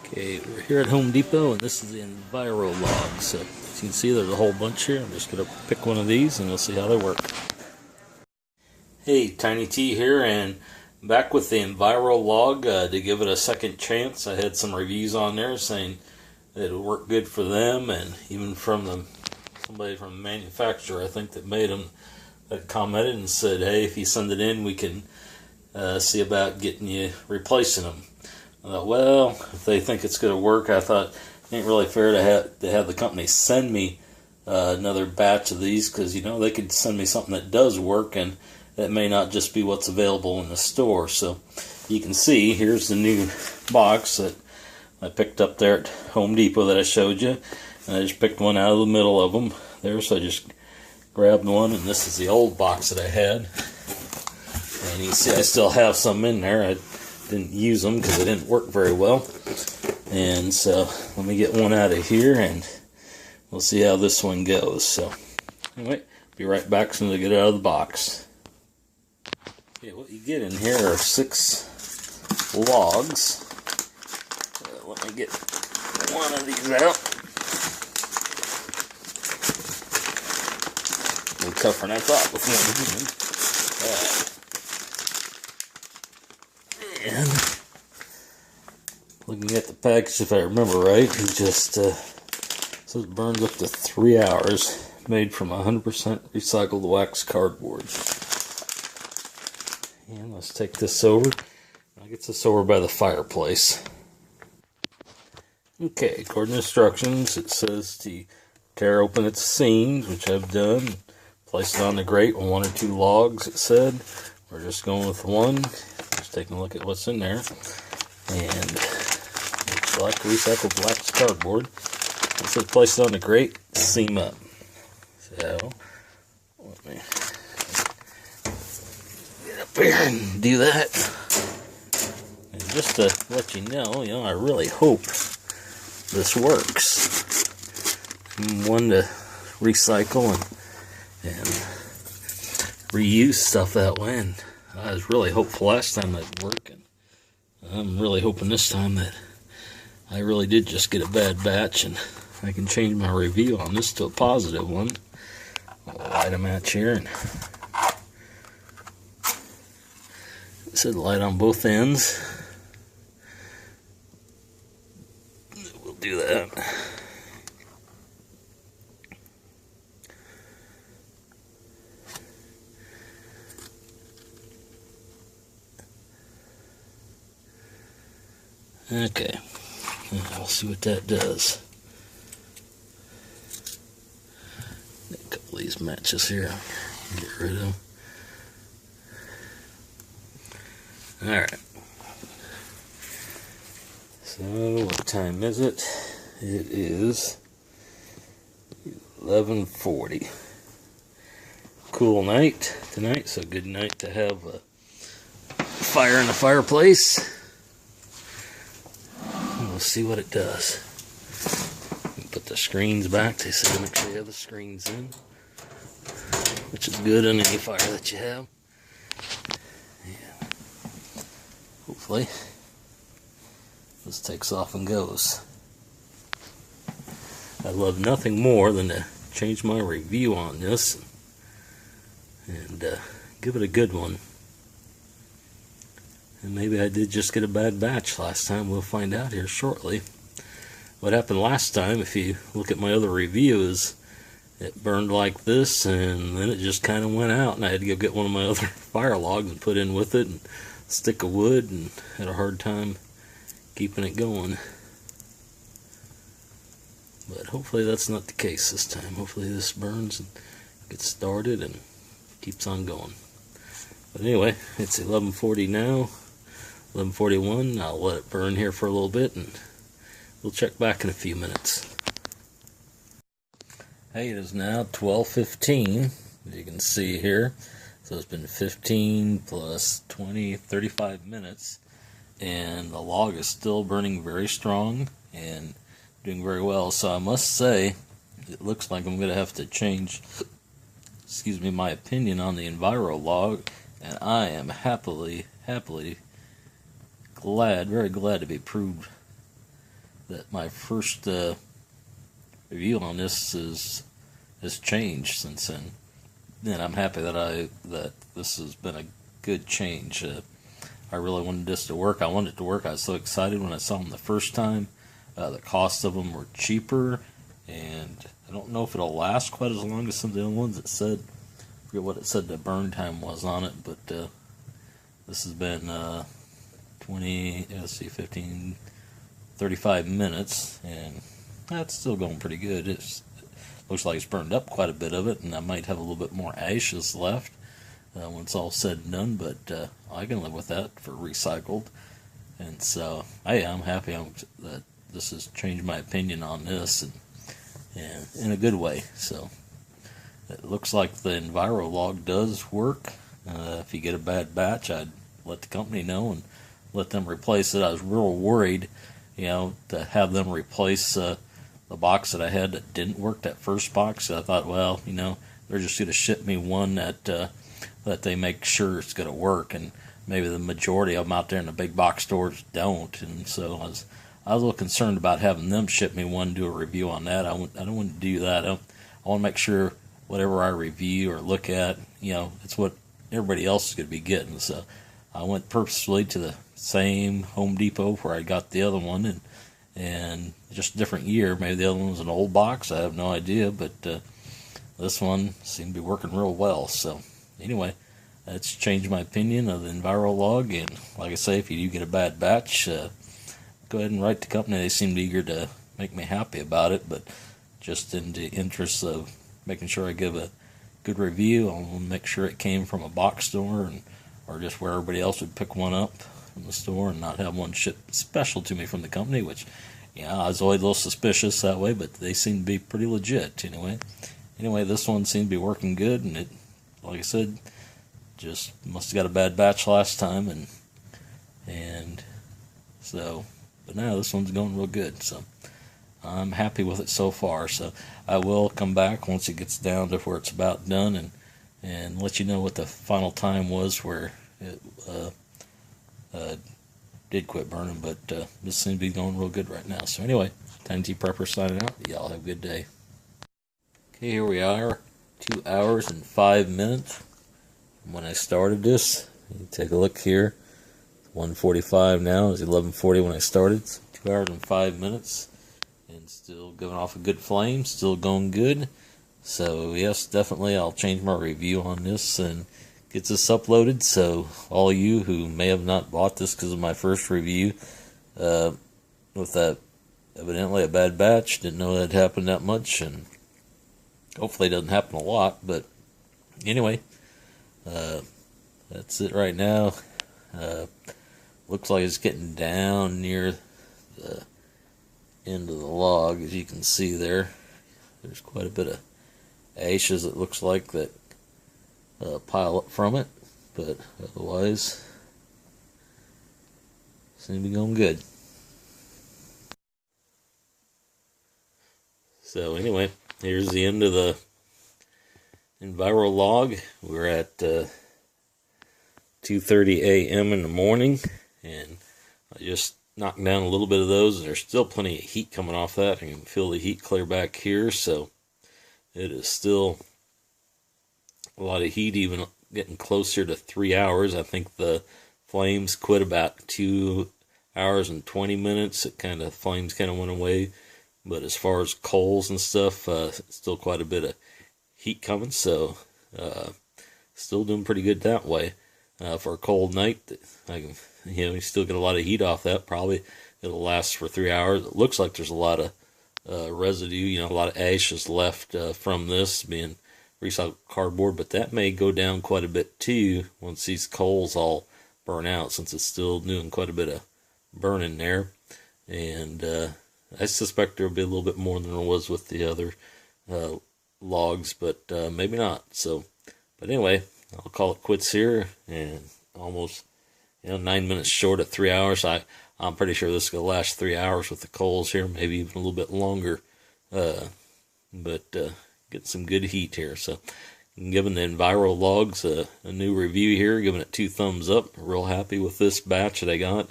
Okay, we're here at Home Depot, and this is the Envirolog. So, as you can see, there's a whole bunch here. I'm just going to pick one of these, and we'll see how they work. Hey, Tiny T here, and back with the Envirolog to give it a second chance. I had some reviews on there saying that it would work good for them, and even from somebody from the manufacturer, I think, that made them, that commented and said, hey, if you send it in, we can see about getting you replacing them. I thought, well, if they think it's going to work, I thought it ain't really fair to have the company send me another batch of these, because, you know, they could send me something that does work, and that may not just be what's available in the store. So you can see, here's the new box that I picked up there at Home Depot that I showed you. And I just picked one out of the middle of them there, so I just grabbed one, and this is the old box that I had. And you can see I still have some in there. I didn't use them because they didn't work very well. And so let me get one out of here, and we'll see how this one goes. So anyway, be right back as soon as I get it out of the box. Okay, what you get in here are 6 logs. Let me get one of these out. A little tougher than I thought with one. And looking at the package, if I remember right, it just says it burns up to 3 hours, made from 100% recycled wax cardboard. And let's take this over. I'll get this over by the fireplace. Okay, according to instructions, it says to tear open its seams, which I've done. Place it on the grate with 1 or 2 logs, it said. We're just going with one. Just taking a look at what's in there. And looks like recycled wax cardboard. It says place it on the grate, seam up. So, let me get up here and do that. And just to let you know, I really hope this works. I'm one to recycle and reuse stuff that way, and I was really hopeful last time that'd work, and I'm really hoping this time that I really did just get a bad batch and I can change my review on this to a positive one. I'll light a match here, and it said light on both ends. We'll do that. Okay, I'll see what that does. A couple of these matches here, I'll get rid of them. Alright. So, what time is it? It is 11:40. Cool night tonight, so good night to have a fire in the fireplace. We'll see what it does. Put the screens back. They say make sure you have the screens in, which is good on any fire that you have. Yeah. Hopefully this takes off and goes. I'd love nothing more than to change my review on this and give it a good one. And maybe I did just get a bad batch last time. We'll find out here shortly. What happened last time, if you look at my other review, is it burned like this, and then it just kind of went out, and I had to go get one of my other fire logs and put in with it, and a stick of wood, and had a hard time keeping it going. But hopefully that's not the case this time. Hopefully this burns and gets started and keeps on going. But anyway, it's 11:40 now. 11:41. I'll let it burn here for a little bit, and we'll check back in a few minutes. Hey, it is now 12:15, as you can see here. So it's been 15 plus 20, 35 minutes, and the log is still burning very strong and doing very well. So I must say, it looks like I'm going to have to change, my opinion on the Envirolog, and I am happily very glad to be proved that my first review on this has changed since then, and I'm happy that this has been a good change. I really wanted this to work. I wanted it to work. I was so excited when I saw them the first time. The cost of them were cheaper, and I don't know if it'll last quite as long as some of the other ones. It said, I forget what it said the burn time was on it, but this has been 15, 35 minutes, and that's still going pretty good. It looks like it's burned up quite a bit of it, and I might have a little bit more ashes left when it's all said and done, but I can live with that for recycled. And so, I'm happy that this has changed my opinion on this, and in a good way. So, it looks like the Envirolog does work. If you get a bad batch, I'd let the company know and let them replace it. I was real worried, to have them replace the box that I had that didn't work, that first box. I thought, well, they're just going to ship me one that they make sure it's going to work, and maybe the majority of them out there in the big box stores don't. And so I was a little concerned about having them ship me one, do a review on that. I don't want to do that. I want to make sure whatever I review or look at, it's what everybody else is going to be getting. So I went purposefully to the same Home Depot where I got the other one, and just a different year. Maybe the other one was an old box. I have no idea, but this one seemed to be working real well. So anyway, that's changed my opinion of the Envirolog. And like I say, if you do get a bad batch, go ahead and write the company. They seemed eager to make me happy about it, but just in the interest of making sure I give a good review, I want to make sure it came from a box store or just where everybody else would pick one up from the store, and not have one shipped special to me from the company, which, I was always a little suspicious that way, but they seem to be pretty legit anyway. Anyway, this one seemed to be working good, and it, like I said, just must have got a bad batch last time, and so, but now this one's going real good, so I'm happy with it so far. So I will come back once it gets down to where it's about done, and let you know what the final time was where it did quit burning, but this seems to be going real good right now. So anyway, Tiny T Prepper signing out. Y'all have a good day. Okay, here we are, 2 hours and 5 minutes from when I started this. You take a look here. 1:45 now. It was 11:40 when I started. So 2 hours and 5 minutes, and still giving off a good flame. Still going good. So yes, definitely I'll change my review on this and get this uploaded. So all you who may have not bought this because of my first review, with that evidently a bad batch, didn't know that happened that much, and hopefully it doesn't happen a lot. But anyway, that's it right now. Looks like it's getting down near the end of the log, as you can see there. There's quite a bit of ashes, it looks like, that pile up from it, but otherwise seem to be going good. So anyway, here's the end of the Envirolog. We're at 2:30 a.m. in the morning, and I just knocked down a little bit of those, and there's still plenty of heat coming off that. I can feel the heat clear back here, so it is still a lot of heat, even getting closer to 3 hours. I think the flames quit about 2 hours and 20 minutes. Flames kind of went away, but as far as coals and stuff, still quite a bit of heat coming, so still doing pretty good that way. For a cold night, you still get a lot of heat off that. Probably it'll last for 3 hours. It looks like there's a lot of residue, a lot of ashes left from this being recycled cardboard, but that may go down quite a bit too once these coals all burn out, since it's still doing quite a bit of burning there. And I suspect there'll be a little bit more than there was with the other logs, but maybe not. So, but anyway, I'll call it quits here, and almost 9 minutes short of 3 hours. I'm pretty sure this is going to last 3 hours with the coals here, maybe even a little bit longer. But get some good heat here. So I'm giving the Envirologs a new review here, giving it 2 thumbs up. Real happy with this batch that I got.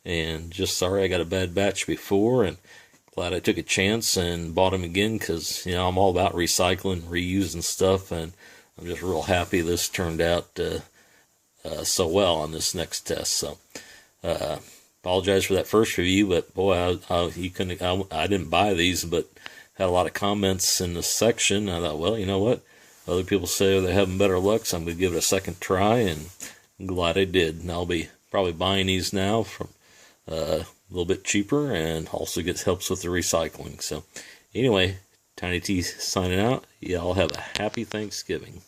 and just sorry I got a bad batch before, and glad I took a chance and bought them again, because I'm all about recycling, reusing stuff, and I'm just real happy this turned out so well on this next test. So apologize for that first review, but boy, I didn't buy these, but had a lot of comments in the section. I thought, well, you know what? Other people say they're having better luck, so I'm going to give it a second try, and I'm glad I did. And I'll be probably buying these now from a little bit cheaper, and also helps with the recycling. So anyway, Tiny T signing out. Y'all have a happy Thanksgiving.